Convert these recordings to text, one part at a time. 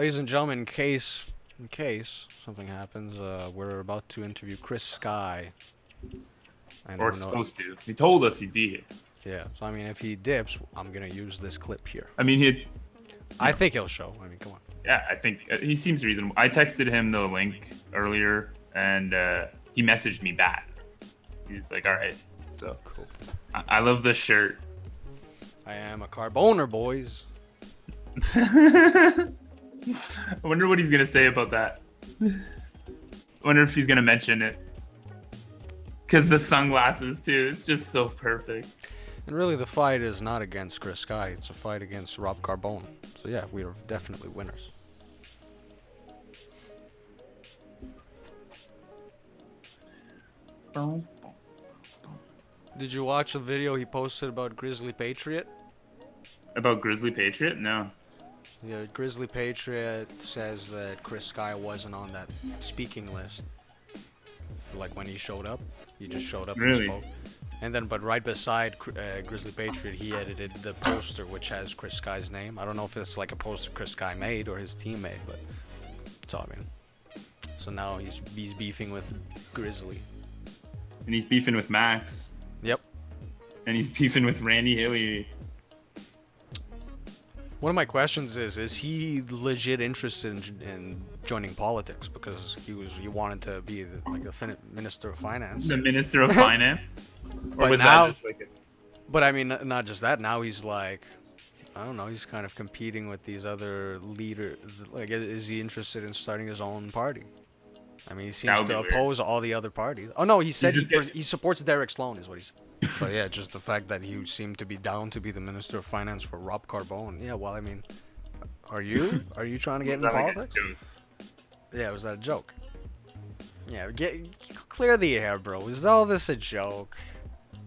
Ladies and gentlemen, in case something happens, we're about to interview Chris Sky. I Or don't know. supposed to. He told us he'd be here. Yeah, so I mean, if he dips, I'm gonna use this clip here. I mean, he, I think he'll show. I mean, come on. yeah, I think he seems reasonable. I texted him the link earlier, and he messaged me back. He's like, "All right." So Cool. I love this shirt. I am a carboner, boys. I wonder what he's gonna say about that. I wonder if he's gonna mention it. Because the sunglasses too, it's just so perfect. And really, the fight is not against Chris Sky. It's a fight against Rob Carbone. So yeah, we are definitely winners. Did you watch the video he posted about Grizzly Patriot? About Grizzly Patriot? No. Yeah, Grizzly Patriot says that Chris Sky wasn't on that speaking list. So, like when he showed up, he just showed up Really? and spoke. And then, but right beside Grizzly Patriot, he edited the poster which has Chris Sky's name. I don't know if it's like a poster Chris Sky made or his team made, but it's all I mean. So now he's beefing with Grizzly. And he's beefing with Max. Yep. And he's beefing with Randy Hillier. One of my questions is he legit interested in joining politics because he wanted to be like the minister of finance. The Minister of Finance? Or But was now- that just like a... But I mean, not just that. Now he's like, I don't know. He's kind of competing with these other leaders. Like, is he interested in starting his own party? I mean, he That seems would be to weird. oppose all the other parties. Oh no, he said just get- he supports Derek Sloan, is what he said. But yeah, just the fact that he seemed to be down to be the minister of finance for Rob Carbone. Yeah, well, I mean, are you trying to get Was into that like a politics? joke? Yeah, was that a joke? Yeah, clear the air, bro. Is all this a joke?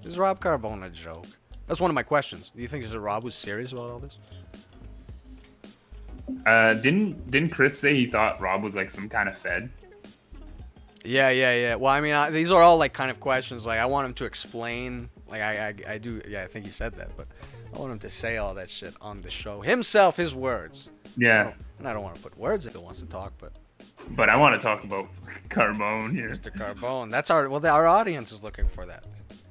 Is Rob Carbone a joke? That's one of my questions. Do you think Rob was serious about all this? Didn't Chris say he thought Rob was like some kind of Fed? Yeah. Well, I mean, these are all like kind of questions. Like, I want him to explain. Like, I do. Yeah, I think he said that, but I want him to say all that shit on the show himself, his words. Yeah. And I don't want to put words if he wants to talk, but But I want to talk about Carbone here. Mr. Carbone, that's our audience is looking for that.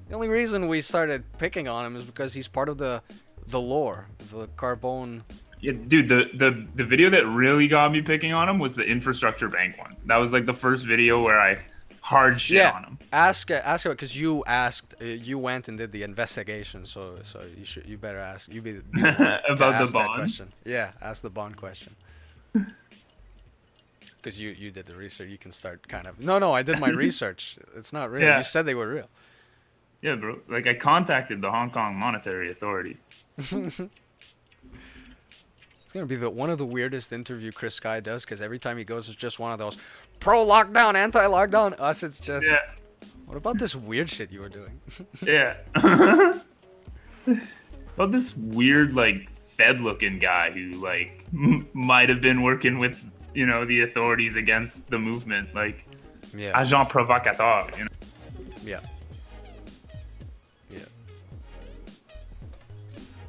The only reason we started picking on him is because he's part of the lore, the Carbone. Yeah, dude, the video that really got me picking on him was the infrastructure bank one. That was like the first video where I hard shit on him. Ask it because you asked, you went and did the investigation, so you better ask. You be the one to About ask the that bond. question. Yeah, ask the bond question. Because you did the research, you can start kind of. No, I did my research. It's not real. Yeah. You said they were real. Yeah, bro. Like I contacted the Hong Kong Monetary Authority. It's gonna be one of the weirdest interview Chris Sky does because every time he goes, it's just one of those pro lockdown, anti lockdown. Us, it's just. Yeah. What about this weird shit you were doing? Yeah. About this weird like Fed looking guy who like might have been working with, you know, the authorities against the movement, like Yeah. agent provocateur, you know. Yeah.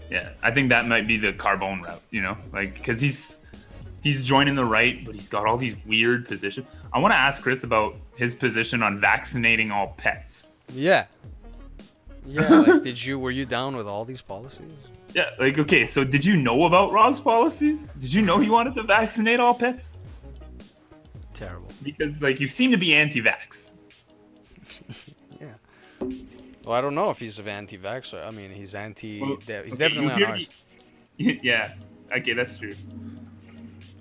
Yeah, I think that might be the Carbone route, you know, like because he's joining the right, but he's got all these weird positions. I want to ask Chris about his position on vaccinating all pets. Yeah. Yeah. Like, were you down with all these policies? Yeah, like okay, so did you know about Rob's policies? Did you know he wanted to vaccinate all pets? Terrible. Because like you seem to be anti-vax. Yeah. Well, I don't know if he's an anti-vaxxer. I mean, he's anti. Well, he's okay, definitely you on hear ours. me- Yeah, okay, that's true.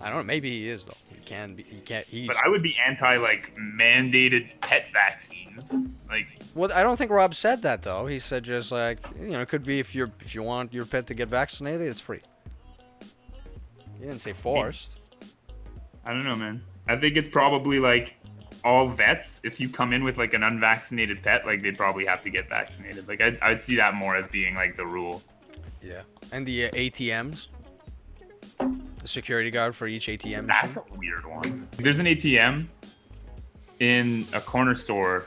I don't know. Maybe he is though. He can be. He can't. He's. But I would be anti like mandated pet vaccines. Like Well, I don't think Rob said that though. He said just like it could be if you want your pet to get vaccinated, it's free. He didn't say forced. I don't know, man. I think it's probably like all vets. If you come in with like an unvaccinated pet, like they'd probably have to get vaccinated. Like I'd see that more as being like the rule. Yeah. And the ATMs. The security guard for each ATM That's machine. a weird one. There's an ATM in a corner store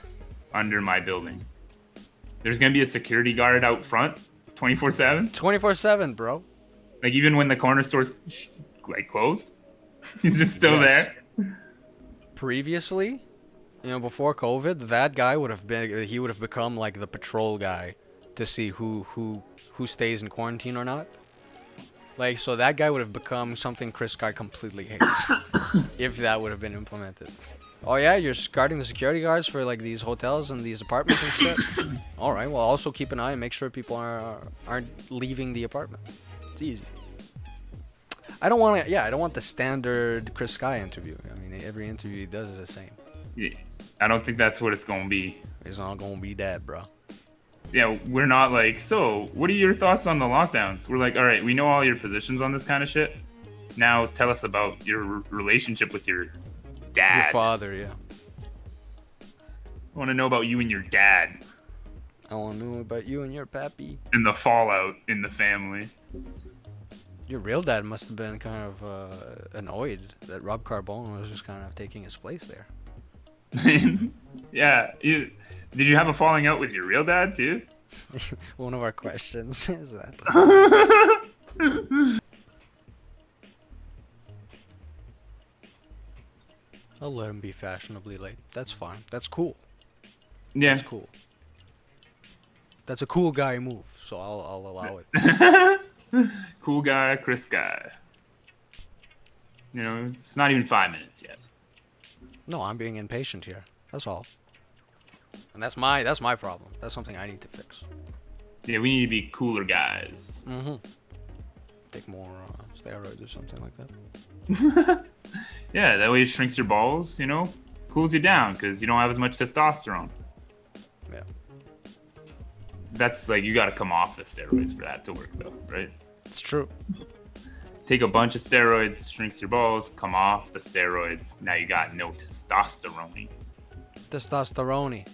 under my building. There's gonna be a security guard out front, 24/7. 24/7, bro. Like even when the corner store's like closed. He's just still Yes. there. Previously, before COVID, that guy he would have become like the patrol guy to see who stays in quarantine or not. Like, so that guy would have become something Chris Guy completely hates if that would have been implemented. Oh yeah, you're guarding the security guards for like these hotels and these apartments and shit. All right, well also keep an eye and make sure people aren't leaving the apartment. It's easy. I don't want to. Yeah, I don't want the standard Chris Sky interview. I mean, every interview he does is the same. Yeah, I don't think that's what it's gonna be. It's not gonna be that, bro. Yeah, we're not like, so what are your thoughts on the lockdowns? We're like, all right, we know all your positions on this kind of shit. Now tell us about your relationship with your dad. Your father, yeah. I want to know about you and your dad I want to know about you and your pappy. and the fallout in the family. Your real dad must have been kind of annoyed that Rob Carbone was just kind of taking his place there. Yeah. Did you have a falling out with your real dad too? One of our questions is that. I'll let him be fashionably late. That's fine. That's cool. Yeah. That's cool. That's a cool guy move, so I'll allow it. Cool guy, Chris guy. It's not even 5 minutes yet. No, I'm being impatient here. That's all. And that's my problem. That's something I need to fix. Yeah, we need to be cooler guys. Mm-hmm. Take more steroids or something like that. Yeah, that way it shrinks your balls, cools you down because you don't have as much testosterone. Yeah. That's like, you got to come off the steroids for that to work though, right? It's true. Take a bunch of steroids, shrinks your balls, come off the steroids. Now you got no testosterone. Testosterone.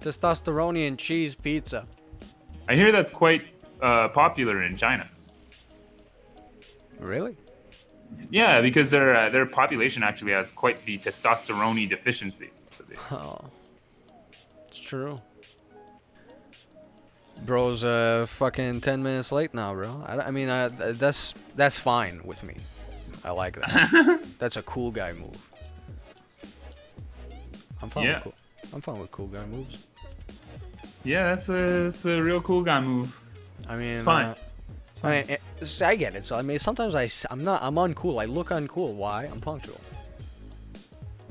Testosterone and cheese pizza. I hear that's quite popular in China. Really? Yeah, because their population actually has quite the testosterone deficiency. So Oh. It's true. Bro's fucking 10 minutes late now, bro. I mean, that's fine with me. I like that. That's a cool guy move. I'm fine Yeah. with cool. I'm fine with cool guy moves. Yeah, that's a real cool guy move. I mean, Fine. I get it. So I mean, sometimes I'm uncool. I look uncool. Why? I'm punctual.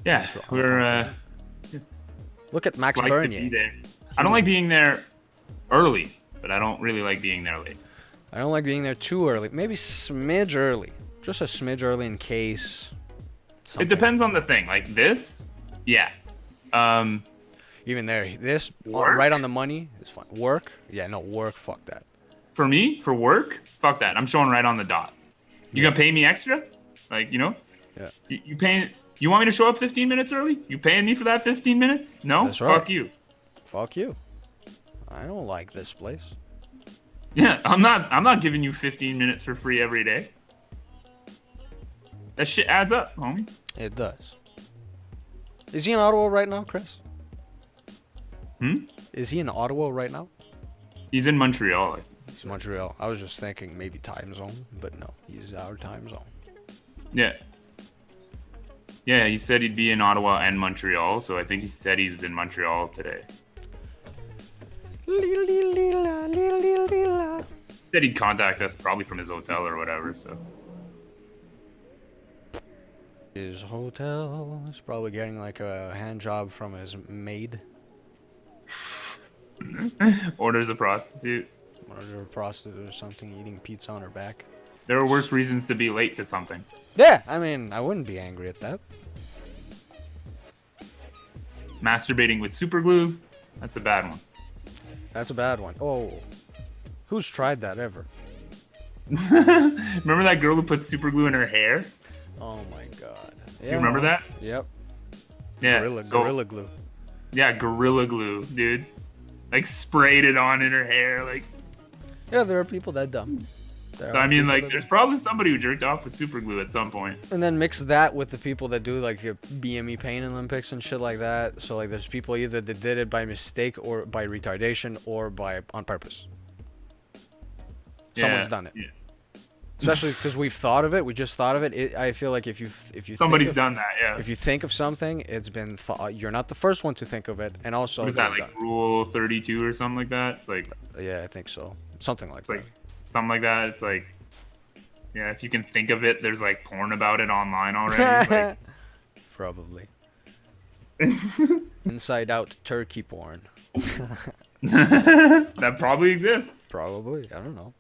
Yeah, we're Look at Max like to Bernier. be there. I don't like being there early, but I don't really like being there late. I don't like being there too early. Maybe smidge early. Just a smidge early in case. It something- depends on the thing. Like this, yeah. Even there, this Work? right on the money is fine. Work? Yeah, no work. Fuck that. For me, for work, fuck that. I'm showing right on the dot. You gonna pay me extra? Like, Yeah. You paying? You want me to show up 15 minutes early? You paying me for that 15 minutes? No. That's right. Fuck you. Fuck you. I don't like this place. Yeah, I'm not giving you 15 minutes for free every day. That shit adds up, homie. It does. Is he in Ottawa right now, Chris? Is he in Ottawa right now? He's in Montreal. I think. He's Montreal. I was just thinking maybe time zone, but no, he's our time zone. Yeah. Yeah, he said he'd be in Ottawa and Montreal, so I think he said he's in Montreal today. Said he'd contact us probably from his hotel or whatever, so. His hotel is probably getting like a hand job from his maid. Orders a prostitute. Or a prostitute or something, eating pizza on her back. There are worse reasons to be late to something. Yeah, I mean, I wouldn't be angry at that. Masturbating with super glue, that's a bad one. That's a bad one. Oh, who's tried that ever? Remember that girl who put super glue in her hair? Oh my god. You remember that? Yep. Yeah. Gorilla glue. Yeah, gorilla glue, dude. Like sprayed it on in her hair, like. Yeah, there are people that dumb. So I mean, like, there's probably somebody who jerked off with super glue at some point. And then mix that with the people that do like your BME Pain Olympics and shit like that. So like, there's people either that did it by mistake or by retardation or by on purpose. Someone's done it. Yeah. especially because we've thought of it. We just thought of it. I feel like if you Somebody's done that, yeah. if you think of something, it's been thought. You're not the first one to think of it, and also What is that, like Rule 32 or something like that? It's like, yeah, I think so. Something like it's that. like something like that. It's like, yeah, if you can think of it, there's like porn about it online already. Like, probably. Inside out turkey porn. that probably exists. Probably. I don't know.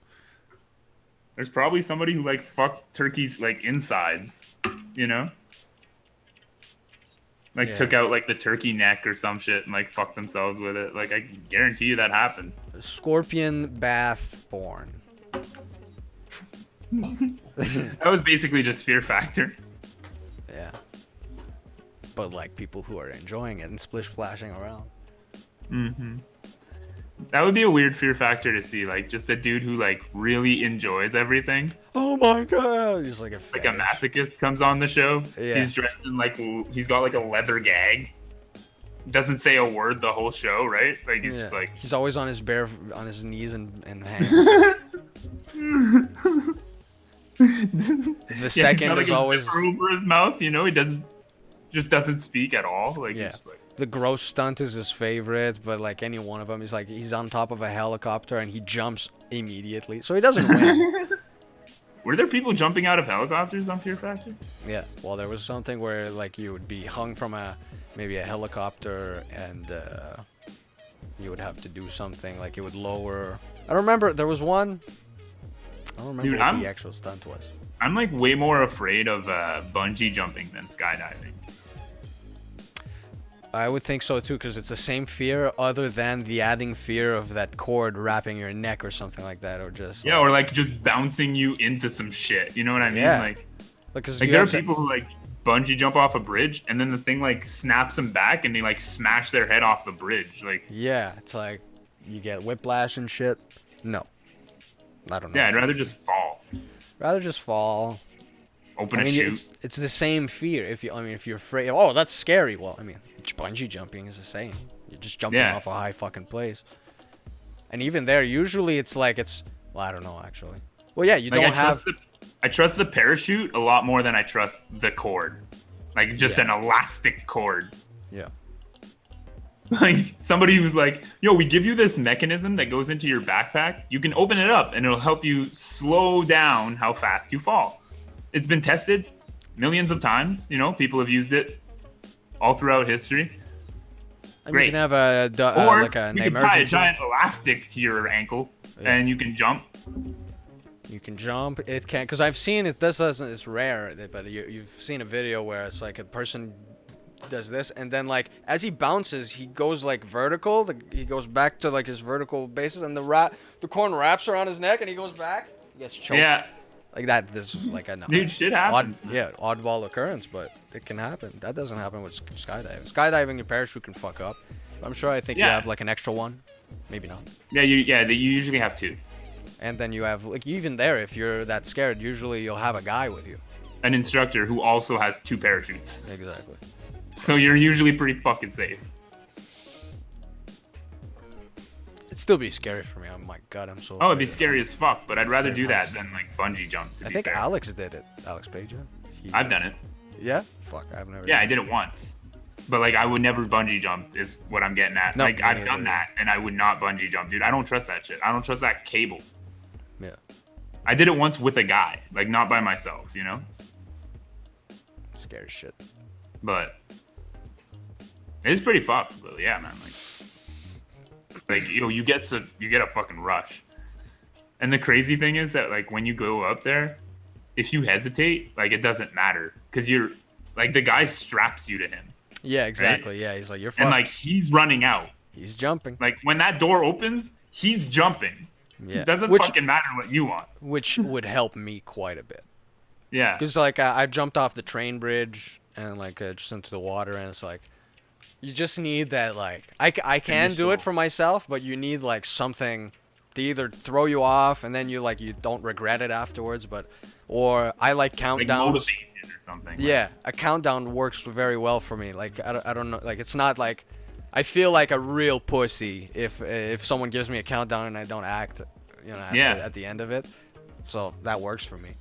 There's probably somebody who like fucked turkeys like insides, you know? Like took out like the turkey neck or some shit and like fucked themselves with it. Like I can guarantee you that happened. Scorpion bath porn. That was basically just Fear Factor. Yeah. But like people who are enjoying it and splish splashing around. Mm-hmm. That would be a weird Fear Factor to see, like just a dude who like really enjoys everything. Oh my god! He's like a masochist comes on the show. Yeah. He's dressed in like he's got like a leather gag. Doesn't say a word the whole show, right? Like he's just like he's always on his knees and hands. The second is always over his mouth. You know, he doesn't speak at all. Like yeah. He's like, the gross stunt is his favorite, but like any one of them is like he's on top of a helicopter and he jumps immediately, so he doesn't win. Were there people jumping out of helicopters on Fear Factor? Yeah, well, there was something where like you would be hung from maybe a helicopter and you would have to do something like it would lower. I don't remember. There was one. I don't remember what the actual stunt was. I'm like way more afraid of bungee jumping than skydiving. I would think so too, because it's the same fear, other than the adding fear of that cord wrapping your neck or something like that, or just or like just bouncing you into some shit. You know what I mean? Yeah. Like because there are people who like bungee jump off a bridge and then the thing like snaps them back and they like smash their head off the bridge. Like yeah, it's like you get whiplash and shit. No, I don't know. Yeah, I'd rather just fall. Rather just fall. Open a chute. It's the same fear. If you're afraid, oh, that's scary. Well, I mean, bungee jumping is the same. You're just jumping off a high fucking place. And even there, usually it's like well, I don't know actually. Well, yeah, you don't have. I trust the parachute a lot more than I trust the cord. Like just an elastic cord. Yeah. Like somebody who's like, yo, we give you this mechanism that goes into your backpack. You can open it up and it'll help you slow down how fast you fall. It's been tested millions of times. You know, people have used it all throughout history. Great. You can have a or like an you can tie a giant elastic to your ankle and you can jump. You can jump. It can, because I've seen it. This doesn't. It's rare, but you've seen a video where it's like a person does this, and then like as he bounces, he goes like vertical. He goes back to like his vertical basis, and the corn wraps around his neck, and he goes back. He gets choked. Yeah. Like that. This is like a dude, shit happens. Oddball occurrence, but it can happen. That doesn't happen with skydiving. Skydiving, your parachute can fuck up. I'm sure. I think you have like an extra one. Maybe not. Yeah, you usually have two. And then you have like even there, if you're that scared, usually you'll have a guy with you. An instructor who also has two parachutes. Exactly. So you're usually pretty fucking safe. It'd still be scary for me. Oh my god, I'm so. Oh, it'd be scary as fuck, but I'd rather do that than like bungee jump. I think Alex did it. Alex Page. I've done it. Yeah. Fuck, I've never. Yeah, I did it once, but like I would never bungee jump. Is what I'm getting at. No, like I've done that, and I would not bungee jump, dude. I don't trust that shit. I don't trust that cable. Yeah. I did it once with a guy, like not by myself, you know. Scary shit. But it's pretty fucked, but yeah, man. Like you get a fucking rush. And the crazy thing is that like when you go up there, if you hesitate, like it doesn't matter because you're like the guy straps you to him. Yeah, exactly. Right? Yeah, he's like you're fucked. And like he's running out. He's jumping. Like when that door opens, he's jumping. Yeah. It doesn't fucking matter what you want. Which would help me quite a bit. Yeah. Because like I jumped off the train bridge and like just into the water, and it's like you just need that like I can do it for myself, but you need like something to either throw you off and then you don't regret it afterwards, or I like countdowns. Like motivation or something. Yeah, a countdown works very well for me. Like I don't know, like it's not like I feel like a real pussy if someone gives me a countdown and I don't act, at the end of it. So that works for me.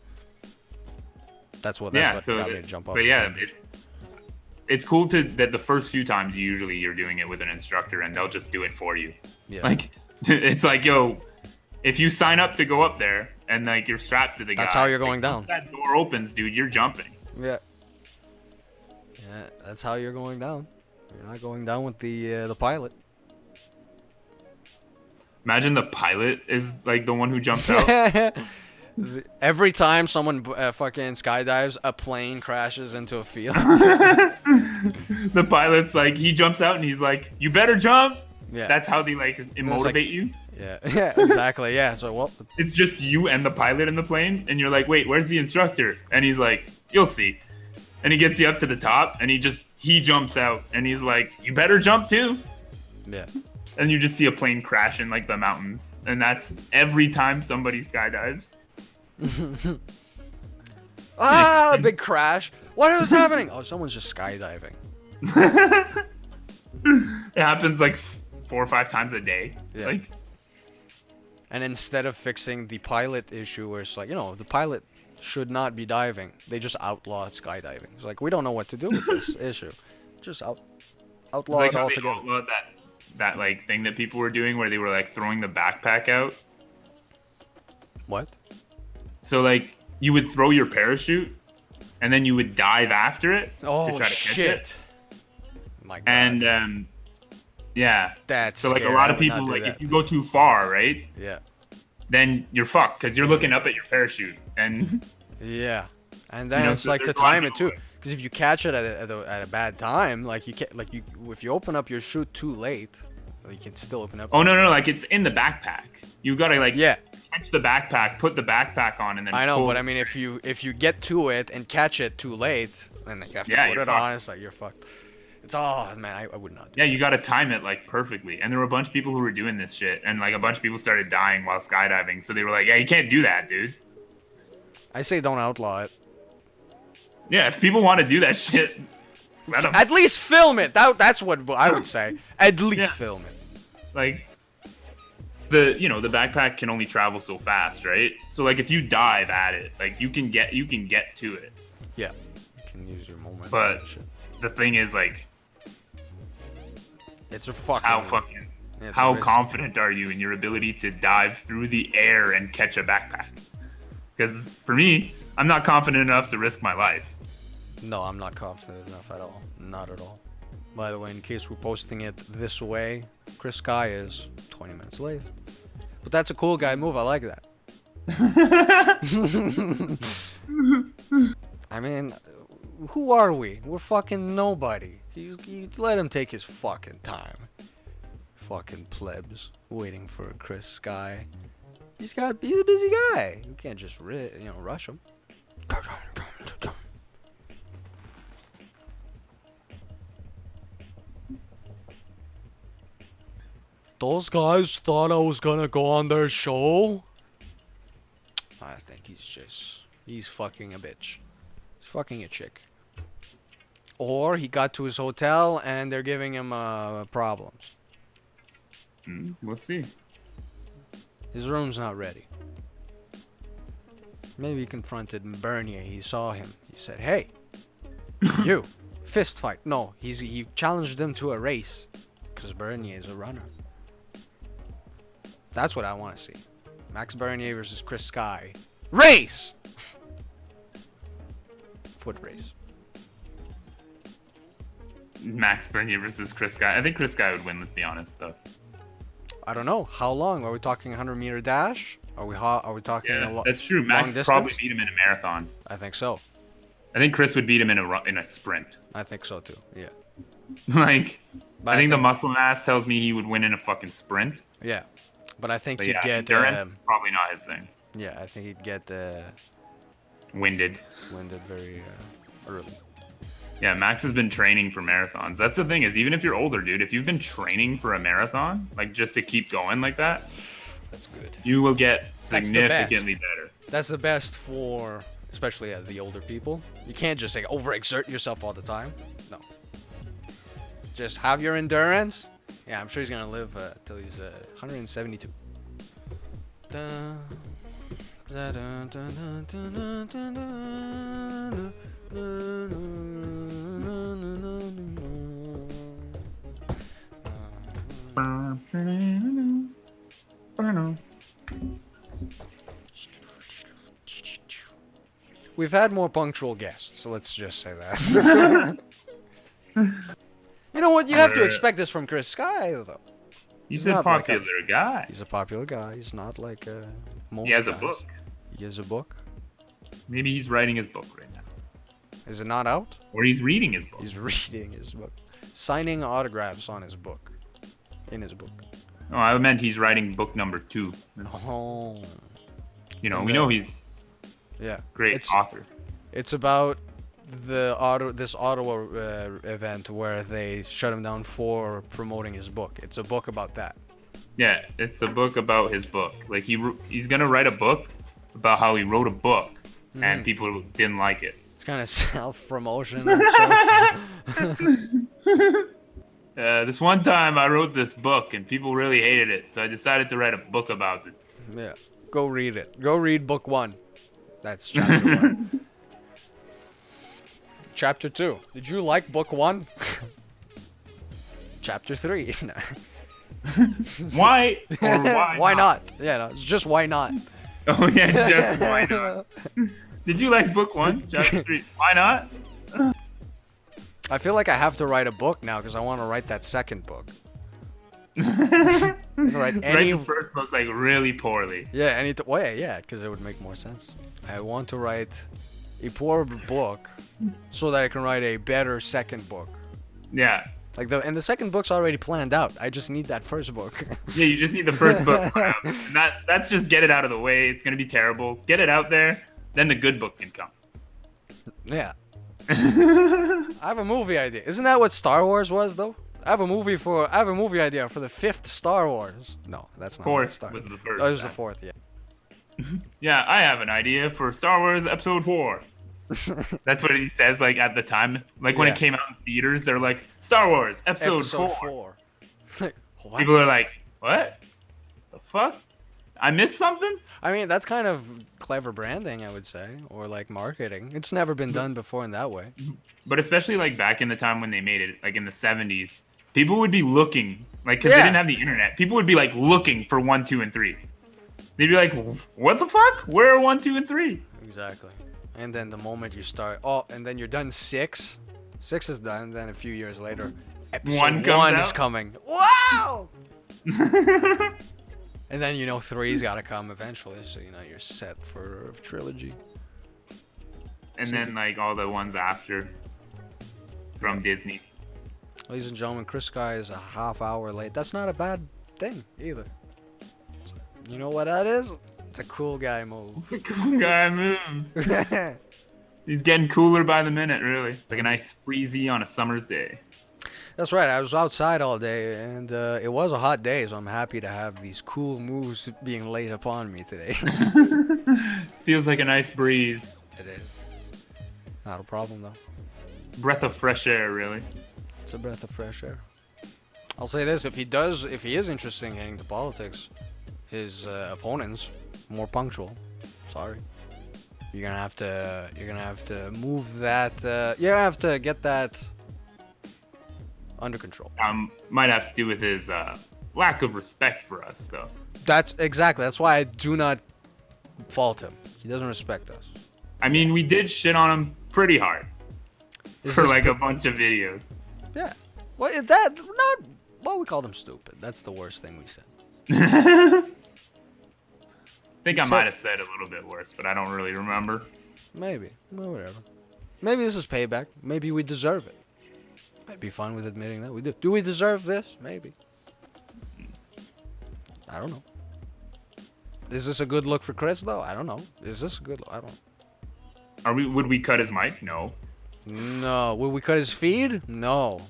That's what Yeah, got me to jump up. but yeah, it's cool that the first few times you're doing it with an instructor and they'll just do it for you. Yeah. Like it's like, yo, if you sign up to go up there and like you're strapped to the guy, That's how you're going like, down. once that door opens, dude, you're jumping. Yeah. Yeah, that's how you're going down. You're not going down with the pilot. Imagine the pilot is like the one who jumps out. Every time someone fucking skydives, a plane crashes into a field. The pilot's like, he jumps out and he's like, you better jump. Yeah. That's how they like motivate you. Yeah. Yeah. Exactly. Yeah. So well. It's just you and the pilot in the plane, and you're like, wait, where's the instructor? And he's like, you'll see. And he gets you up to the top, and he jumps out, and he's like, you better jump too. Yeah. And you just see a plane crash in like the mountains, and that's every time somebody skydives. Ah, a big crash. What is happening? Oh, someone's just skydiving. It happens like 4 or 5 times a day. Yeah. Like, and instead of fixing the pilot issue, where it's like, the pilot should not be diving, they just outlaw skydiving. It's like, we don't know what to do with this issue. Just outlaw it's like it how altogether. they outlawed that like thing that people were doing where they were like throwing the backpack out. What? So like you would throw your parachute and then you would dive after it to Oh try to shit! catch it. My God. And yeah. That's So like scary. a lot I of would not people, do like that. if you go too far, right? Yeah. Then you're fucked because you're looking up at your parachute and Yeah. And then it's so like to there's a lot of time it people too, because if you catch it at a bad time, like you can't, like if you open up your chute too late, you can still open up. Oh no, like it's in the backpack. You gotta like Yeah. catch the backpack, put the backpack on, and then I know, pull. but I mean, if you get to it and catch it too late, then you have to put you're it on. fucked. It's like you're fucked. It's man, I would not. Yeah, you gotta time it like perfectly. And there were a bunch of people who were doing this shit, and like a bunch of people started dying while skydiving. So they were like, "Yeah, you can't do that, dude." I say don't outlaw it. Yeah, if people want to do that shit, let them. At least film it. That's what I would say. At least Yeah. film it. Like the backpack can only travel so fast, right? So like if you dive at it, like you can get to it. Yeah. You can use your moment. But and shit. the thing is like It's a fucking. It's how a risk. confident are you in your ability to dive through the air and catch a backpack? Because for me, I'm not confident enough to risk my life. No, I'm not confident enough at all. Not at all. By the way, in case we're posting it this way, Chris Sky is 20 minutes late. But that's a cool guy move. I like that. I mean, who are we? We're fucking nobody. You let him take his fucking time. Fucking plebs waiting for Chris Sky. He's a busy guy. You can't just rush him. Those guys thought I was gonna go on their show. I think he's fucking a bitch. He's fucking a chick. Or he got to his hotel and they're giving him problems. We'll see. His room's not ready. Maybe he confronted Bernier. He saw him. He said, "Hey, you, fist fight." No, he challenged them to a race because Bernier is a runner. That's what I want to see. Max Bernier versus Chris Sky. Race! Foot race. Max Bernier versus Chris Sky. I think Chris Sky would win, let's be honest, though. I don't know. How long? Are we talking 100-meter dash? Are we talking Yeah, that's true. Max would probably beat him in a marathon. I think so. I think Chris would beat him in a sprint. I think so too. Yeah. Like, But I think the muscle mass tells me he would win in a fucking sprint. Yeah. But I think But he'd yeah, get endurance is probably not his thing. yeah, I think he'd get Winded. winded very early. Yeah, Max has been training for marathons. That's the thing, is even if you're older, dude, if you've been training for a marathon, like just to keep going like that, That's good. you will get That's the significantly best. better. That's the best for especially the older people. You can't just overexert yourself all the time. No. Just have your endurance. Yeah, I'm sure he's gonna live till he's 172. We've had more punctual guests, so let's just say that. You know what? You have to expect this from Chris Sky, though. He's a popular guy. He's a popular guy. He's not like most He has a guys. book. He has a book. Maybe he's writing his book right now. Is it not out? Or he's reading his book. He's reading his book. Signing autographs on his book. In his book. Oh, I meant he's writing book number 2. Oh. You know, we know he's Yeah. great author. It's about this Ottawa event where they shut him down for promoting his book. It's a book about that. Yeah, it's a book about his book. Like he's gonna write a book about how he wrote a book and people didn't like it. It's kind of self-promotion. This one time I wrote this book and people really hated it, so I decided to write a book about it. Yeah, go read it. Go read book 1. That's chapter 1. Chapter 2. Did you like book 1? Chapter 3. Why? Or Why not? Yeah, no, it's just why not. Oh yeah, just why not? Did you like book 1, chapter 3? Why not? I feel like I have to write a book now because I want to write that second book. Write the first book like really poorly. Yeah, yeah, because it would make more sense. I want to write a poor book so that I can write a better second book. Yeah. Like the second book's already planned out. I just need that first book. Yeah, you just need the first book. That's just get it out of the way. It's gonna be terrible. Get it out there, then the good book can come. Yeah. I have a movie idea. Isn't that what Star Wars was though? I have a movie idea for the 5th Star Wars. No, that's not. Fourth was the first. Oh, it was the 4th, yeah. Yeah, I have an idea for Star Wars Episode 4. That's what he says, like, at the time. Like, when it came out in theaters, they're like, Star Wars Episode 4. What? People are like, what? The fuck? I missed something? I mean, that's kind of clever branding, I would say, or, like, marketing. It's never been done before in that way. But especially, like, back in the time when they made it, like, in the 70s, people would be looking, like, because they didn't have the internet. People would be, like, looking for 1, 2, and 3. They'd be like, what the fuck? Where are 1, 2, and 3? Exactly. And then the moment you start, and then you're done 6. 6 is done. Then a few years later, episode 1 is coming. Wow! And then 3's got to come eventually, so you're set for a trilogy. And then like all the ones after from Disney. Ladies and gentlemen, Chris Sky is a half hour late. That's not a bad thing either. You know what that is? It's a cool guy move. Cool guy move. He's getting cooler by the minute, really. Like a nice freezy on a summer's day. That's right. I was outside all day, and it was a hot day, so I'm happy to have these cool moves being laid upon me today. Feels like a nice breeze. It is. Not a problem, though. Breath of fresh air, really. It's a breath of fresh air. I'll say this: if he is interested in getting to politics, his opponents more punctual. Sorry. You're gonna have to move that. You're gonna have to get that under control. Might have to do with his lack of respect for us, though. That's why I do not fault him. He doesn't respect us. I mean, we did shit on him pretty hard for like a bunch of videos. Yeah. Well, we called him stupid. That's the worst thing we said. I think I might have said a little bit worse, but I don't really remember. Maybe. Well, whatever. Maybe this is payback. Maybe we deserve it. I'd be fine with admitting that we do. Do we deserve this? Maybe. I don't know. Is this a good look for Chris, though? I don't know. Is this a good look? I don't know. Would we cut his mic? No. No. Would we cut his feed? No.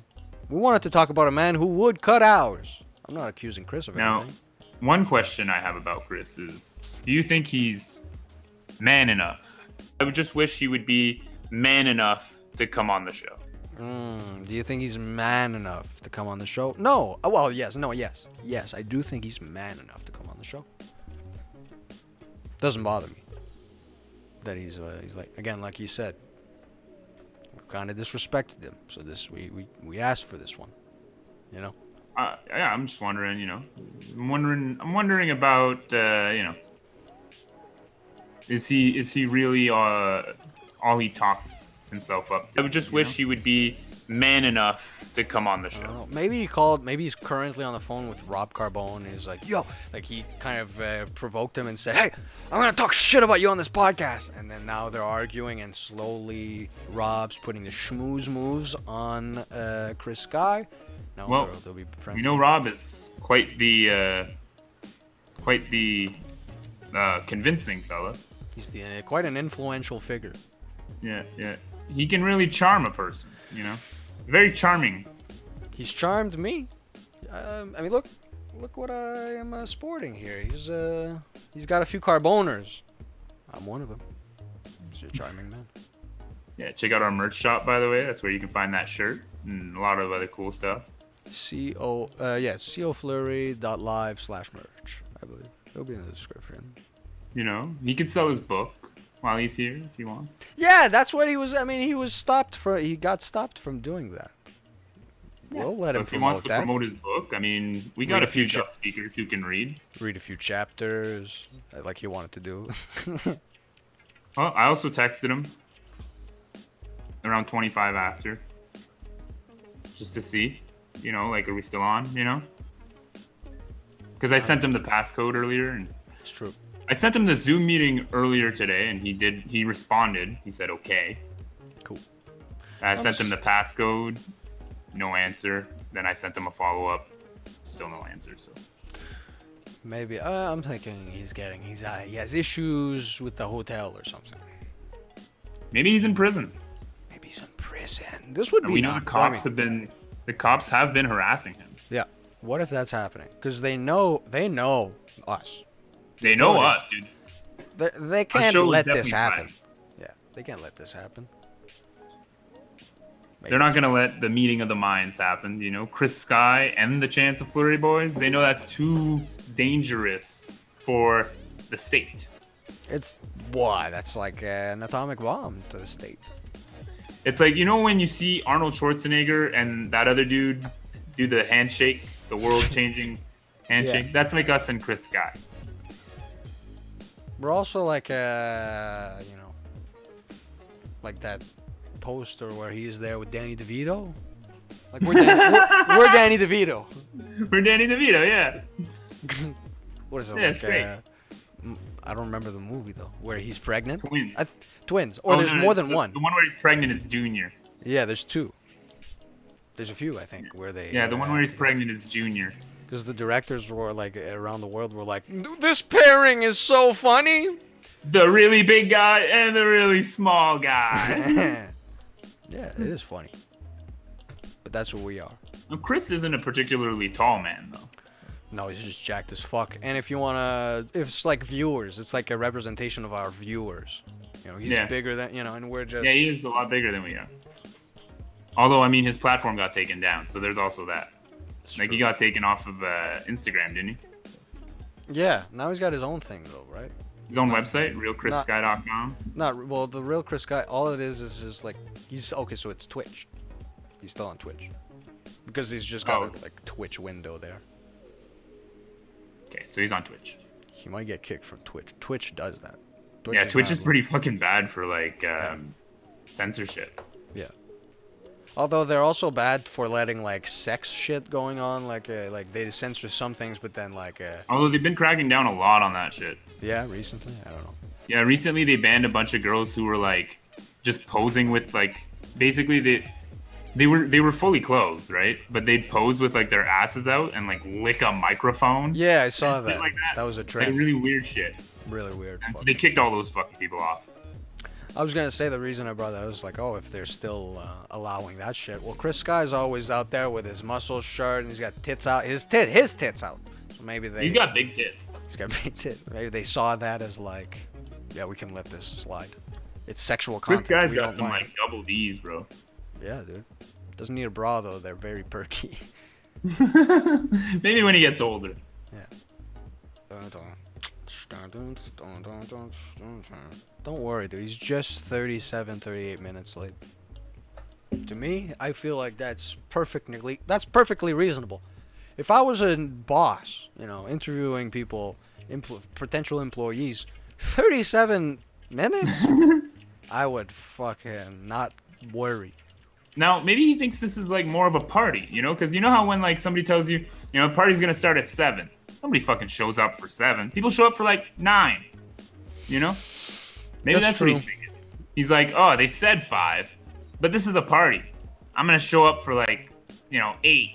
We wanted to talk about a man who would cut ours. I'm not accusing Chris of anything. One question I have about Chris is, do you think he's man enough? I would just wish he would be man enough to come on the show. Do you think he's man enough to come on the show? No. Well, yes. No, yes. Yes, I do think he's man enough to come on the show. Doesn't bother me. that he's like, again, like you said, we kind of disrespected him. So we asked for this one, you know. Yeah, I'm just wondering, I'm wondering about, is he really all he talks himself up to? I would just wish he would be man enough to come on the show. Maybe he's currently on the phone with Rob Carbone, and he's like, yo, like he kind of provoked him and said, hey, I'm gonna talk shit about you on this podcast, and then now they're arguing, and slowly Rob's putting the schmooze moves on Chris Sky. Now Well, they'll be friends. you know, Rob is quite the convincing fella. He's quite an influential figure. Yeah. He can really charm a person, Very charming. He's charmed me. I mean, look what I am sporting here. He's got a few Carboners. I'm one of them. He's a charming man. Yeah, check out our merch shop, by the way. That's where you can find that shirt and a lot of other cool stuff. coflurry.live/merch, I believe. It'll be in the description. He could sell his book while he's here if he wants. Yeah, that's what he was. I mean, he got stopped from doing that. Yeah. We'll let him if he wants to that. promote his book, I mean, we got a few job speakers who can read. Read a few chapters, like he wanted to do. Well, I also texted him around 25 after, just to see, are we still on, Because I sent him the passcode earlier, and it's true. I sent him the Zoom meeting earlier today, and he responded. He said, okay. Cool. I sent him the passcode, no answer. Then I sent him a follow-up, still no answer, so. Maybe, I'm thinking he has issues with the hotel or something. Maybe he's in prison. Maybe he's in prison. This would be we know the cops have been harassing him. Yeah. What if that's happening? Because they know us. They know us, dude. They can't let this happen. Yeah, they can't let this happen. Maybe they're not going to let the meeting of the minds happen, Chris Sky and the Chance of Flurry boys, they know that's too dangerous for the state. It's why? That's like an atomic bomb to the state. It's like, when you see Arnold Schwarzenegger and that other dude do the handshake, the world-changing handshake? Yeah. That's like us and Chris Sky. We're also like, like that poster where he's there with Danny DeVito. Like we're Danny DeVito. We're Danny DeVito, yeah. What is it? Yeah, it's great. I don't remember the movie though. Where he's pregnant. Twins. Twins. Or there's more than one. The one where he's pregnant is Junior. Yeah, there's two. There's a few, I think, where they. Yeah, the one where he's pregnant is Junior. Because the directors were like around the world were like, this pairing is so funny. The really big guy and the really small guy. Yeah, it is funny. But that's what we are. Well, Chris isn't a particularly tall man, though. No, he's just jacked as fuck. And if it's like viewers, it's like a representation of our viewers. He's bigger than, and we're just. Yeah, he is a lot bigger than we are. Although, I mean, his platform got taken down, so there's also that. Like, he got taken off of Instagram, didn't he? Yeah, now he's got his own thing, though, right? His own website, realchrisguy.com? Well, the Real Chris Guy, all it is just like, so it's Twitch. He's still on Twitch. Because he's just got a Twitch window there. Okay, so he's on Twitch. He might get kicked from Twitch. Twitch does that. Twitch is pretty fucking bad for, censorship. Yeah. Although they're also bad for letting sex shit going on, like they censor some things, but then Although they've been cracking down a lot on that shit. Yeah, recently, I don't know. Yeah, recently they banned a bunch of girls who were just posing with basically they were fully clothed, right? But they'd pose with their asses out and lick a microphone. Yeah, I saw that. That was a trend. Really weird shit. Really weird. And so they kicked all those fucking people off. I was gonna say the reason I brought that was if they're still allowing that shit. Well, Chris Sky's always out there with his muscle shirt and he's got tits out, his tits out. So maybe he's got big tits. He's got big tits. Maybe they saw that as yeah, we can let this slide. It's sexual content. This guy's got some double D's, bro. Yeah, dude. Doesn't need a bra though. They're very perky. Maybe when he gets older. Yeah. Don't worry, dude. He's just 37, 38 minutes late. To me, I feel like that's perfectly reasonable. If I was a boss, interviewing people, potential employees, 37 minutes, I would fucking not worry. Now, maybe he thinks this is like more of a party, because you know how when like somebody tells you, a party's gonna start at 7. Nobody fucking shows up for 7. People show up for like 9. Maybe that's what he's thinking. He's like, oh, they said 5, but this is a party. I'm gonna show up for like, 8.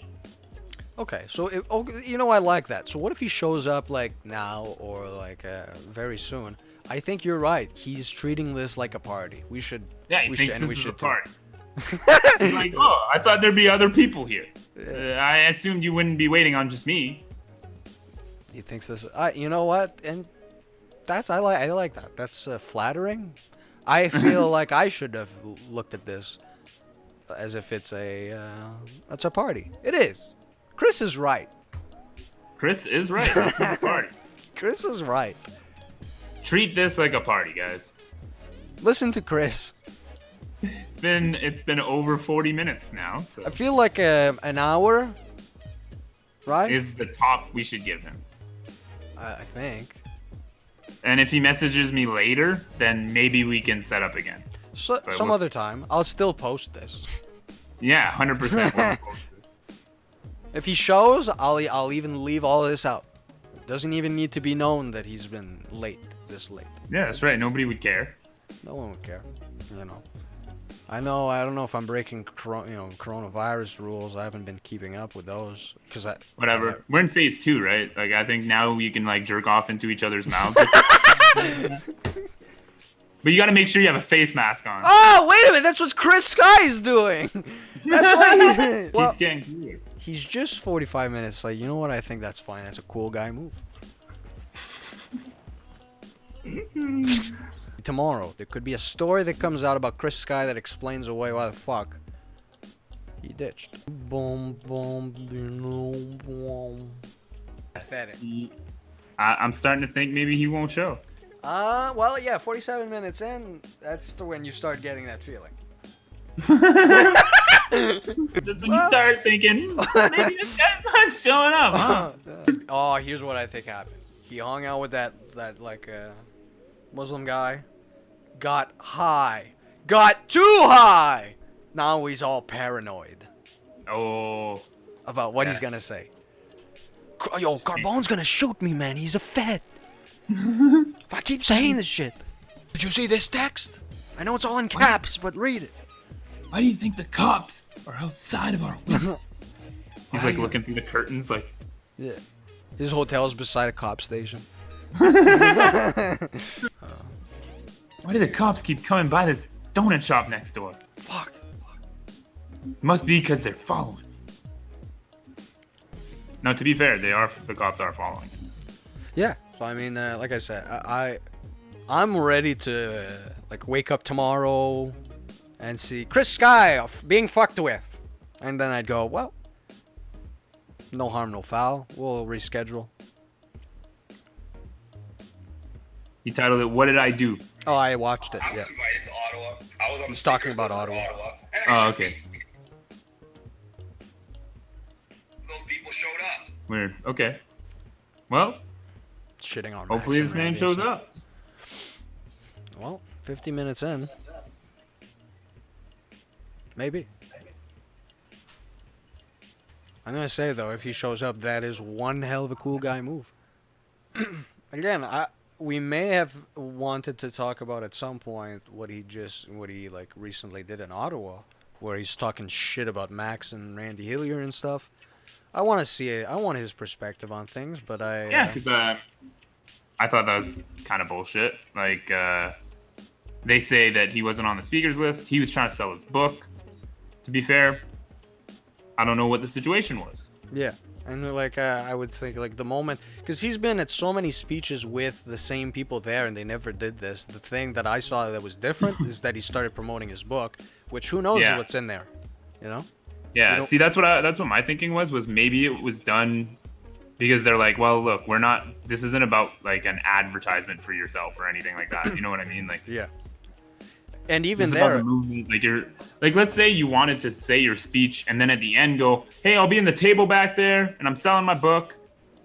Okay, so I like that. So what if he shows up like now or like very soon? I think you're right. He's treating this like a party. We should. Yeah, he thinks this is a party. He's like, oh, I thought there'd be other people here. I assumed you wouldn't be waiting on just me. He thinks this. You know what? And I like that. That's flattering. I feel like I should have looked at this as if it's a party. It is. Chris is right. Chris is right. This is a party. Chris is right. Treat this like a party, guys. Listen to Chris. It's been over 40 minutes now. So I feel like an hour, right? Is the top we should give him. I think. And if he messages me later, then maybe we can set up again. So, some other time, I'll still post this. Yeah, 100%. If he shows, I'll even leave all of this out. Doesn't even need to be known that he's been this late. Yeah, that's right. Nobody would care. No one would care. I don't know if I'm breaking coronavirus rules. I haven't been keeping up with those whatever. We're in phase 2, right? Like I think now you can like jerk off into each other's mouths. But you got to make sure you have a face mask on. Oh, wait a minute. That's what Chris Sky is doing. That's why he's getting cooler. He's just 45 minutes late. You know what? I think that's fine. That's a cool guy move. Tomorrow, there could be a story that comes out about Chris Sky that explains away why the fuck he ditched. Boom, boom, boom. Pathetic. I'm starting to think maybe he won't show. Well, yeah, 47 minutes in, that's when you start getting that feeling. That's when you start thinking, maybe this guy's not showing up, huh? Oh, here's what I think happened. He hung out with that Muslim guy, got high, got too high. Now he's all paranoid. Oh. About what he's gonna say. Yo, Carbone's gonna shoot me, man. He's a Fed. If I keep saying this shit. Did you see this text? I know it's all in caps, but read it. Why do you think the cops are outside of our window? He's like looking through the curtains like... Yeah. His hotel's beside a cop station. Why do the cops keep coming by this donut shop next door? Fuck. Must be because they're following. No, to be fair, the cops are following. Yeah. So I mean, like I said, I'm ready to wake up tomorrow and see Chris Sky being fucked with, and then I'd go, well, no harm, no foul. We'll reschedule. He titled it, "What Did I Do?" Oh, I watched it. I was invited to Ottawa. I was on He's the talking speakers about list Ottawa. Oh, okay. Those people showed up. Weird. Okay. Well, Shitting on. hopefully this man shows up. Well, 50 minutes in. Maybe. I'm gonna say though, if he shows up, that is one hell of a cool guy move. Again, we may have wanted to talk about at some point what he recently did in Ottawa, where he's talking shit about Max and Randy Hillier and stuff. I want to see it. I want his perspective on things, but I thought that was kind of bullshit. Like, they say that he wasn't on the speakers list. He was trying to sell his book. To be fair, I don't know what the situation was. Yeah. And I would think the moment, because he's been at so many speeches with the same people there and they never did this. The thing that I saw that was different is that he started promoting his book, which who knows what's in there, Yeah. See, that's what my thinking was maybe it was done because they're like, well, look, we're not. This isn't about like an advertisement for yourself or anything like that. You know what I mean? Like, Yeah. And this even is about there, the movement. Like, you're like, let's say you wanted to say your speech, and then at the end go, hey, I'll be in the table back there, and I'm selling my book,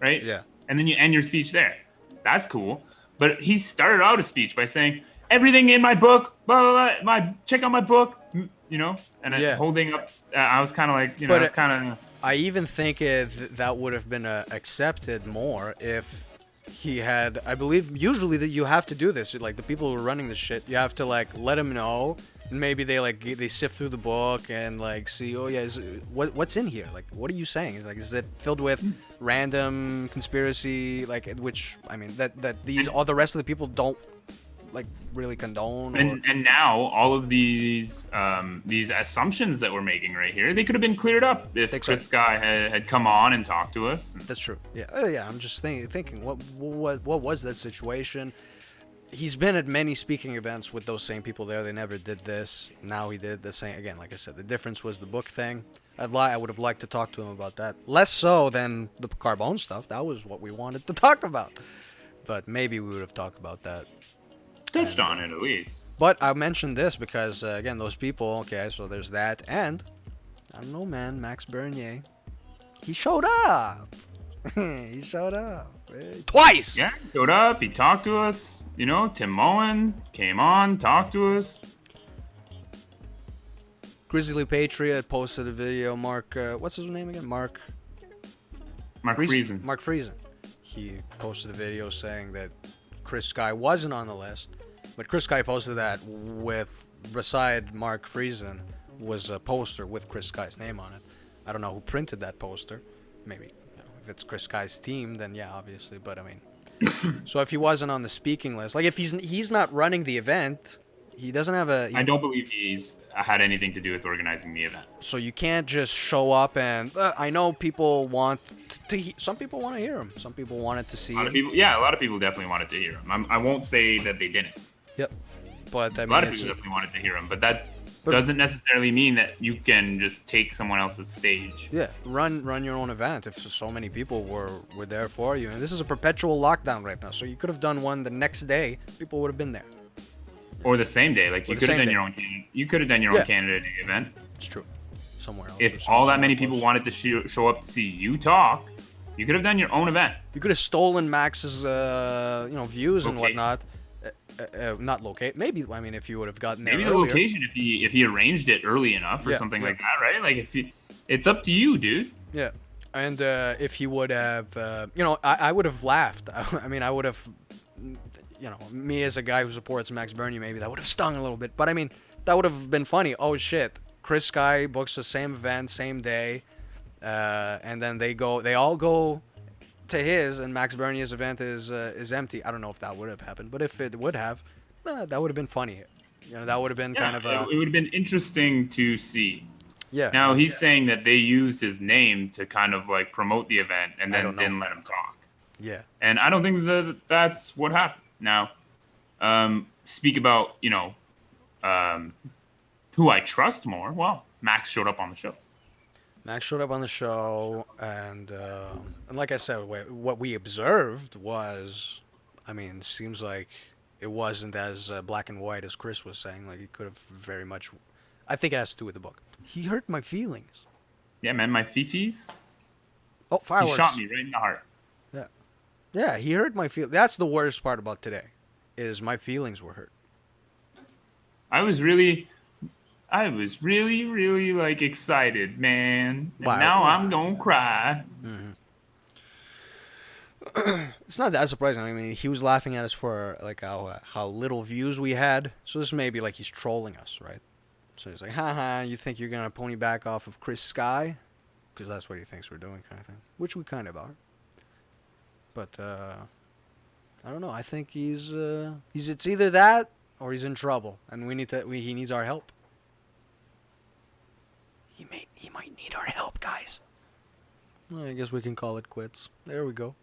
right? yeah. And then you end your speech there. That's cool. But he started out a speech by saying, everything in my book, blah, blah, blah, check out my book, you know? And Yeah. holding up, I was kind of like, But it's kind of. I even think that would have been accepted more if he had. I believe usually that you have to do this. Like the people who are running the shit, you have to like let him know. And maybe they sift through the book and like see, oh yeah, what's in here? Like, what are you saying? It's like, is it filled with random conspiracy? Like, which I mean, that these all the rest of the people don't like really condone. And now all of these assumptions that we're making right here, they could have been cleared up if Exactly. this guy had come on and talked to us. That's true. Yeah. Yeah. I'm just thinking, what was that situation? He's been at many speaking events with those same people there. They never did this. Now he did the same again. Like I said, the difference was the book thing. I would have liked to talk to him about that. Less so than the Carbone stuff. That was what we wanted to talk about. But maybe we would have talked about that. Touched on it at least. But I mentioned this because, again, those people, okay, so there's that. And, I don't know, man, Max Bernier, he showed up. He showed up. Twice! Yeah, he showed up. He talked to us. You know, Tim Moen came on, talked to us. Grizzly Patriot posted a video. Mark, what's his name again? Mark Friesen. Mark Friesen. He posted a video saying that Chris Sky wasn't on the list, but Chris Sky posted that beside Mark Friesen was a poster with Chris Sky's name on it. I don't know who printed that poster. Maybe if it's Chris Sky's team, then yeah, obviously. But I mean, so if he wasn't on the speaking list, like if he's not running the event, he doesn't have a. I don't believe he's had anything to do with organizing the event. So you can't just show up and I know people want some people want to hear him. Some people wanted to see a lot of people definitely wanted to hear him. I won't say that they didn't. Yep. But I mean, a lot of people definitely wanted to hear him, but that doesn't necessarily mean that you can just take someone else's stage. Yeah, run your own event if so many people were there for you. And this is a perpetual lockdown right now, so you could have done one the next day. People would have been there. Or the same day, like you could have done your own. You could have done your own Canada Day event. It's true. Somewhere else. If all that many people wanted to show up to see you talk, you could have done your own event. You could have stolen Max's, views and whatnot. Not locate. Maybe I mean if you would have gotten there. Maybe the location if he arranged it early enough or something like that, right? Like it's up to you, dude. Yeah, and if he would have, I would have laughed. I mean, I would have. Me as a guy who supports Max Bernier, maybe that would have stung a little bit. But I mean, that would have been funny. Oh shit, Chris Sky books the same event, same day, and then they all go to his, and Max Bernier's event is empty. I don't know if that would have happened, but if it would have, that would have been funny. That would have been kind of it would have been interesting to see. Yeah. Now he's saying that they used his name to kind of like promote the event and then didn't let him talk. Yeah. And I don't think that's what happened. Now, speak about, who I trust more. Well, Max showed up on the show. Max showed up on the show, and like I said, what we observed was, I mean, seems like it wasn't as black and white as Chris was saying. Like, it could have very much, I think it has to do with the book. He hurt my feelings. Yeah, man, my fifis. Oh, fireworks. He shot me right in the heart. Yeah, he hurt my feelings. That's the worst part about today, is my feelings were hurt. I was really like excited, man. And now I'm gonna cry. Mm-hmm. It's not that surprising. I mean, he was laughing at us for like how little views we had. So this may be like he's trolling us, right? So he's like, haha, you think you're gonna pony back off of Chris Sky? Because that's what he thinks we're doing, kind of thing. Which we kind of are. But I don't know. I think he's it's either that or he's in trouble, and he needs our help. He might need our help, guys. Well, I guess we can call it quits. There we go.